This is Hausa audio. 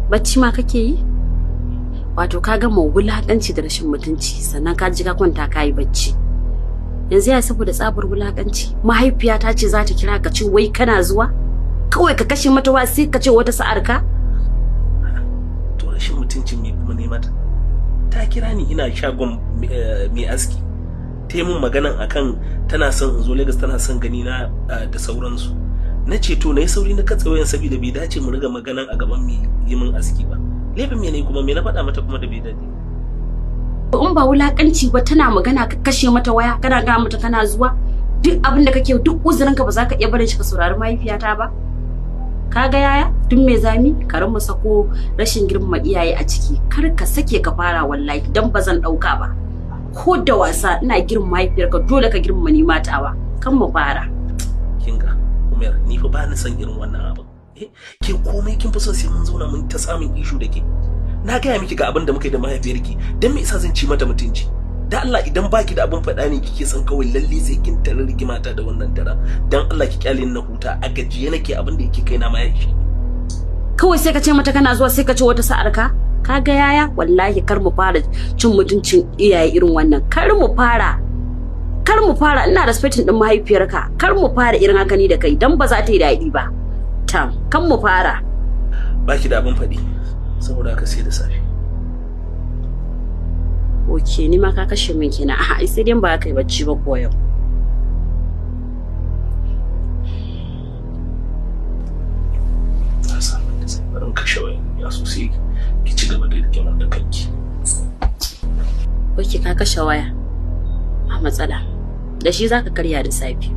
Bacci ma kake yi? Wato ka gama wulakanci da rashin mutunci sannan ka ji ka kwanta ka yi bacci. Yanzu ya saboda tsabar wulakanci mahaifiyata ce za ta kira ka ce wai kana zuwa? Kawai ka kashe mata wa sai ka ce wata sa'ar ka? To rashin mutuncin me kuma ne mata? Ta kira ni ina shagon mai aski. Ta yi min maganan akan tana son in zo Lagos tana son gani na da sauransu. Na ce to na yi sauri na katse wayan saboda bai dace mu riga maganan a gaban mai yi min aski ba. Laifin me ne kuma me na faɗa mata kuma da bai dace? In ba wulakanci ba tana magana ka kashe mata waya kana ga mata kana zuwa duk abin da kake duk uzurinka ba za ka iya barin shi ka saurari mahaifiyata ba. Kaga yaya duk mai zami karan mu sako rashin girmama iyaye a ciki kar ka sake ka fara wallahi dan bazan dauka ba ko da wasa ina girmama mahaifiyarka dole ka girmama ni matawa kan mu fara kinga Umar ni fa ba ni san irin wannan abin ke komai kin fi son sai mun zauna mun ta samun ishu da ke na gaya miki ga abin da muka yi da mahaifiyarki dan me yasa zan ci mata mutunci da Allah idan baki da abin faɗa ne kike son kawai lalle sai kin tare rigimata da wannan dara dan Allah ki kyale ni na huta a gajiye nake abin da yake kaina ma yake kawai sai ka ce mata kana zuwa sai ka ce wata sa'ar ka kaga yaya wallahi kar mu fara cin mutuncin iyaye irin wannan kar mu fara ina respecting din mahaifiyarka kar mu fara irin haka ni da kai dan ba za ta yi daɗi ba tam kan mu fara baki da abin faɗi saboda haka sai da safe Oke, ni ma ka kashe min kenan. A'a, sai dai ba ka yi bacci ba ko yau. Barin kashe wayan ya sosai ki ci gaba da rike da kanki. Oke, ka kashe waya. A matsala. Da shi zaka karya da safe.